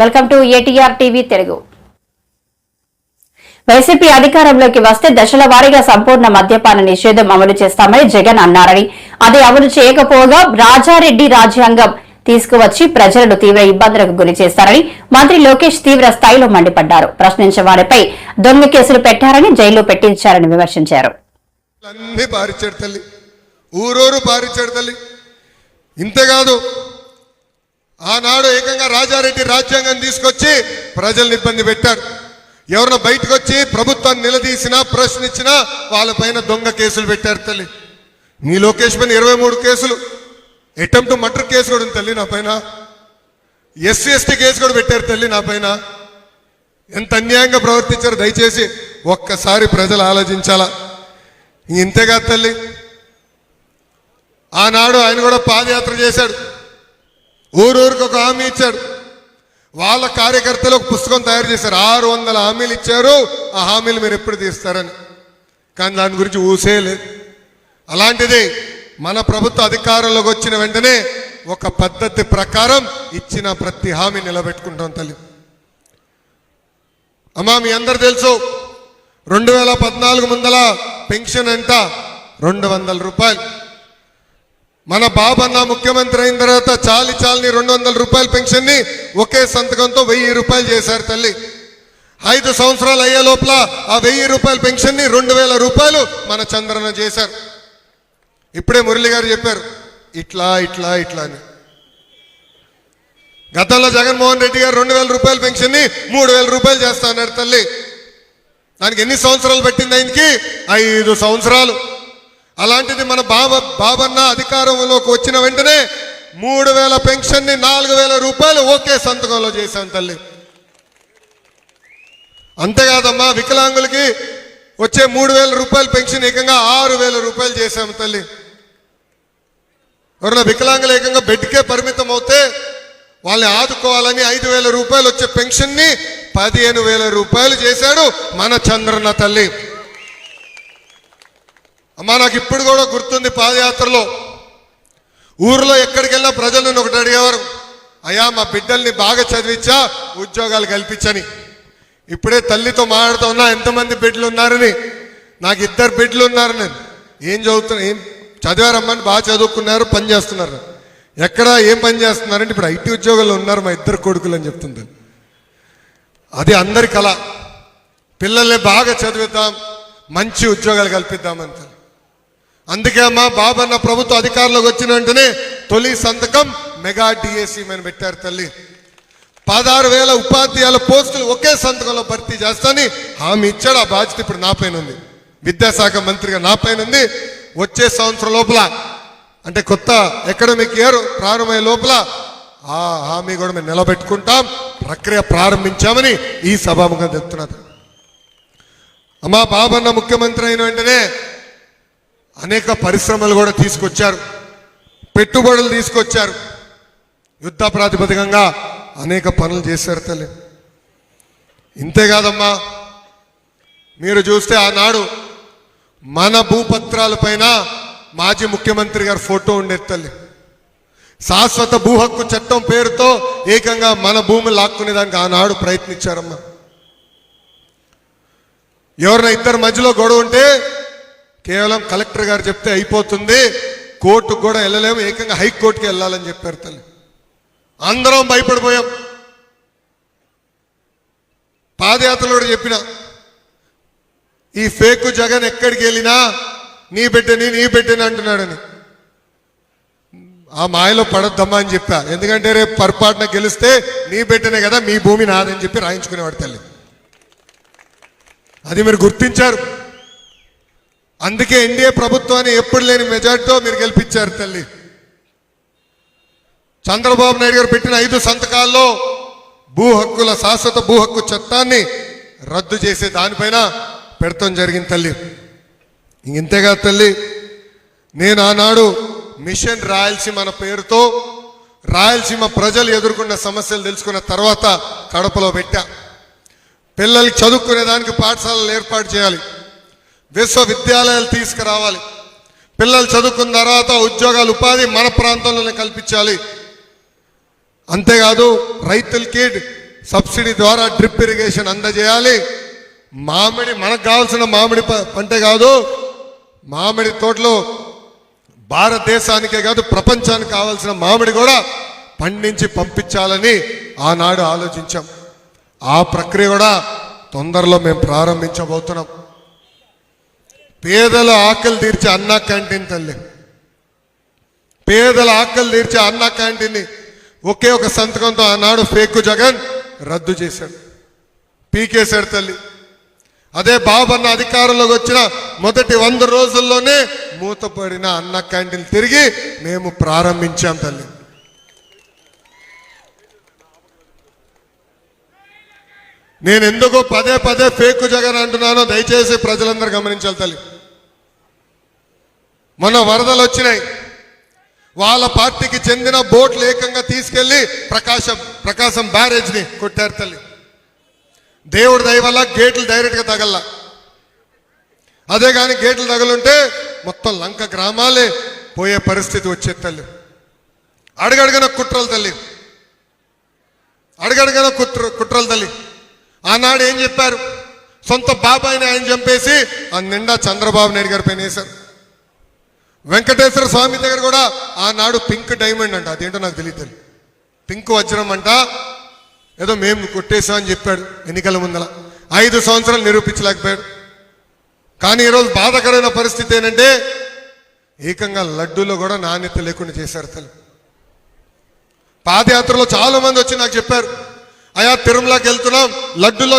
Welcome to ATR TV Telugu. YCP అధికారంలోకి వస్తే దశల వారీగా సంపూర్ణ మద్యపాన నిషేధం అమలు చేస్తామని జగన్ అన్నారని, అది అమలు చేయకపోగా రాజారెడ్డి రాజ్యాంగం తీసుకువచ్చి ప్రజలను తీవ్ర ఇబ్బందులకు గురి చేస్తారని మంత్రి లోకేష్ తీవ్ర స్థాయిలో మండిపడ్డారు. ప్రశ్నించే వారిపై దొంగ కేసులు పెట్టారని, జైల్లో పెట్టించారని విమర్శించారు. ఇంతేకాదు, ఆనాడు ఏకంగా రాజారెడ్డి రాజ్యాంగం తీసుకొచ్చి ప్రజల్ని ఇబ్బంది పెట్టారు. ఎవరినో బయటకు వచ్చి ప్రభుత్వాన్ని నిలదీసినా ప్రశ్నించినా వాళ్ళపైన దొంగ కేసులు పెట్టారు తల్లి. నీ లోకేష్ పైన 23 కేసులు, అటెంప్ట్ మర్డర్ కేసు కూడా ఉంది తల్లి నా పైన, ఎస్సీ ఎస్టీ కేసు కూడా పెట్టారు తల్లి నా పైన. ఎంత అన్యాయంగా ప్రవర్తించారు దయచేసి ఒక్కసారి ప్రజలు ఆలోచించాలా. ఇంతేకాదు తల్లి, ఆనాడు ఆయన కూడా పాదయాత్ర చేశాడు, ఊరూరికి ఒక హామీ ఇచ్చాడు. వాళ్ళ కార్యకర్తలు ఒక పుస్తకం తయారు చేశారు, 600 హామీలు ఇచ్చారు, ఆ హామీలు మీరు ఎప్పుడు తీస్తారని. కానీ దాని గురించి ఊసే లేదు. అలాంటిది మన ప్రభుత్వ అధికారంలోకి వచ్చిన వెంటనే ఒక పద్ధతి ప్రకారం ఇచ్చిన ప్రతి హామీ నిలబెట్టుకుంటాం తల్లి. అమ్మా, మీ అందరు తెలుసు, 2014 ముందల పెన్షన్ అంట 200 రూపాయలు. మన బాబన్న ముఖ్యమంత్రి అయిన తర్వాత చాలని 200 రూపాయల పెన్షన్ ని ఒకే సంతకంతో 1000 రూపాయలు చేశారు తల్లి. 5 సంవత్సరాలు అయ్యే లోపల ఆ 1000 రూపాయల పెన్షన్ ని 2000 రూపాయలు మన చంద్రన్న చేశారు. ఇప్పుడే మురళి గారు చెప్పారు ఇట్లా ఇట్లా ఇట్లా అని. గతంలో జగన్మోహన్ రెడ్డి గారు 2000 రూపాయల పెన్షన్ ని 3000 రూపాయలు చేస్తా అన్నారు తల్లి. దానికి ఎన్ని సంవత్సరాలు పట్టింది? ఆయనకి 5 సంవత్సరాలు. అలాంటిది మన బాబన్న అధికారంలోకి వచ్చిన వెంటనే 3000 పెన్షన్ ని 4000 రూపాయలు ఒకే సంతకంలో చేశాం తల్లి. అంతేకాదమ్మా, వికలాంగులకి వచ్చే 3000 రూపాయల పెన్షన్ ఏకంగా 6000 రూపాయలు చేశాము తల్లి. ఎవరైనా వికలాంగులు ఏకంగా బెడ్కే పరిమితం అవుతే వాళ్ళని ఆదుకోవాలని 5000 రూపాయలు వచ్చే పెన్షన్ ని 15000 రూపాయలు చేశాడు మన చంద్రన్న తల్లి. అమ్మా, నాకు ఇప్పుడు కూడా గుర్తుంది, పాదయాత్రలో ఊర్లో ఎక్కడికి వెళ్ళినా ప్రజలు నన్ను ఒకటి అడిగేవారు, అయ్యా మా బిడ్డల్ని బాగా చదివించా, ఉద్యోగాలు కల్పించని. ఇప్పుడే తల్లితో మాట్లాడుతూ ఉన్నా ఎంతమంది బిడ్డలు ఉన్నారని. నాకు 2 బిడ్డలు ఉన్నారు. నేను ఏం చదివారమ్మని బాగా చదువుకున్నారు, పని చేస్తున్నారు. ఎక్కడ ఏం పని చేస్తున్నారంటే ఇప్పుడు ఐటీ ఉద్యోగాల్లో ఉన్నారు మా 2 కొడుకులు అని చెప్తుంది. అది అందరి కళ, పిల్లల్ని బాగా చదివిద్దాం, మంచి ఉద్యోగాలు కల్పిద్దామంత. అందుకే అమ్మా, బాబన్న ప్రభుత్వ అధికారంలోకి వచ్చిన వెంటనే తొలి సంతకం మెగా డిఎస్సి అని పెట్టారు తల్లి. 16000 ఉపాధ్యాయుల పోస్టులు ఒకే సంతకంలో భర్తీ చేస్తానని హామీ ఇచ్చాడు. ఆ బాధ్యత ఇప్పుడు నా పైన ఉంది, విద్యాశాఖ మంత్రిగా నా పైన ఉంది. వచ్చే సంవత్సరం లోపల, అంటే కొత్త అకాడమిక్ ఇయర్ ప్రారంభమయ్యే లోపల ఆ హామీ కూడా మేము నిలబెట్టుకుంటాం, ప్రక్రియ ప్రారంభించామని ఈ సభాముఖంగా చెప్తున్నారు. అమ్మా, బాబన్న ముఖ్యమంత్రి అయిన వెంటనే అనేక పరిశ్రమలు కూడా తీసుకొచ్చారు, పెట్టుబడులు తీసుకొచ్చారు, యుద్ధ ప్రాతిపదికంగా అనేక పనులు చేశారు తల్లి. ఇంతేకాదమ్మా, మీరు చూస్తే ఆనాడు మన భూపత్రాల పైన మాజీ ముఖ్యమంత్రి గారి ఫోటో ఉండేది తల్లి. శాశ్వత భూ హక్కు చట్టం పేరుతో ఏకంగా మన భూమి లాక్కునేదానికి ఆనాడు ప్రయత్నించారమ్మా. ఎవరైనా ఇద్దరు మధ్యలో గొడవ ఉంటే కేవలం కలెక్టర్ గారు చెప్తే అయిపోతుంది, కోర్టుకు కూడా వెళ్ళలేము, ఏకంగా హైకోర్టుకి వెళ్ళాలని చెప్పారు తల్లి. అందరం భయపడిపోయాం. పాదయాత్రలో చెప్పిన ఈ ఫేక్ జగన్ ఎక్కడికి వెళ్ళినా నీ బిడ్డని అంటున్నాడని. ఆ మాయలో పడొద్దమ్మా అని చెప్పా. ఎందుకంటే రేపు పొరపాటున గెలిస్తే నీ బిడ్డనే కదా, మీ భూమి నాదని చెప్పి రాయించుకునేవాడు తల్లి. అది మీరు గుర్తించారు. అందుకే ఎన్డీఏ ప్రభుత్వాన్ని ఎప్పుడు లేని మెజార్టీతో మీరు గెలిపించారు తల్లి. చంద్రబాబు నాయుడు గారు పెట్టిన 5 సంతకాల్లో శాశ్వత భూ హక్కు చట్టాన్ని రద్దు చేసే దానిపైన పెడతాం జరిగింది తల్లి. ఇంతేగా తల్లి, నేను ఆనాడు మిషన్ రాయలసీమ అన్న పేరుతో రాయలసీమ ప్రజలు ఎదుర్కొన్న సమస్యలు తెలుసుకున్న తర్వాత కడపలో పెట్టా. పిల్లలకి చదువుకునేదానికి పాఠశాలలు ఏర్పాటు చేయాలి, విశ్వవిద్యాలయాలు తీసుకురావాలి, పిల్లలు చదువుకున్న తర్వాత ఉద్యోగాలు ఉపాధి మన ప్రాంతంలోనే కల్పించాలి. అంతేకాదు రైతులకి సబ్సిడీ ద్వారా డ్రిప్ ఇరిగేషన్ అందజేయాలి. మామిడి మనకు కావాల్సిన మామిడి పంటే కాదు, మామిడి తోటలో భారతదేశానికే కాదు ప్రపంచానికి కావాల్సిన మామిడి కూడా పండించి పంపించాలని ఆనాడు ఆలోచించాం. ఆ ప్రక్రియ కూడా తొందరలో మేము ప్రారంభించబోతున్నాం. పేదల ఆకలి తీర్చే అన్న క్యాంటీన్ తల్లి, పేదల ఆకలి తీర్చే అన్న క్యాంటీన్ని ఒకే ఒక సంతకంతో ఆనాడు ఫేక్ జగన్ రద్దు చేశాడు, పీకేశాడు తల్లి. అదే బాబన్న అధికారంలోకి వచ్చిన మొదటి 100 రోజుల్లోనే మూతపడిన అన్న క్యాంటీన్ తిరిగి మేము ప్రారంభించాం తల్లి. నేను ఎందుకో పదే పదే ఫేక్ జగన్ అంటున్నానో దయచేసి ప్రజలందరూ గమనించాలి తల్లి. మొన్న వరదలు వచ్చినాయి, వాళ్ళ పార్టీకి చెందిన బోట్లు ఏకంగా తీసుకెళ్లి ప్రకాశం బ్యారేజ్ని కొట్టారు తల్లి. దేవుడి దయ వల్ల గేట్లు డైరెక్ట్గా తగల్లా. అదే కానీ గేట్లు తగలుంటే మొత్తం లంక గ్రామాలే పోయే పరిస్థితి వచ్చేది తల్లి. అడుగడుగున కుట్రలు తల్లి, అడుగడుగున కుట్రలు తల్లి. ఆనాడు ఏం చెప్పారు? సొంత బాబాయిని ఆయన చంపేసి ఆ నిండా చంద్రబాబు నాయుడు గారి పైన వేశారు. వెంకటేశ్వర స్వామి దగ్గర కూడా ఆనాడు పింక్ డైమండ్ అంట, అదేంటో నాకు తెలియదు, పింక్ వజ్రం అంట, ఏదో మేము కొట్టేశామని చెప్పాడు ఎన్నికల ముందల. 5 సంవత్సరాలు నిరూపించలేకపోయాడు. కానీ ఈరోజు బాధాకరమైన పరిస్థితి ఏంటంటే ఏకంగా లడ్డూలో కూడా నాణ్యత లేకుండా చేశారు తల్లి. పాదయాత్రలో చాలా మంది వచ్చి నాకు చెప్పారు, అయా తిరుమలకి వెళ్తున్నాం, లడ్డూలో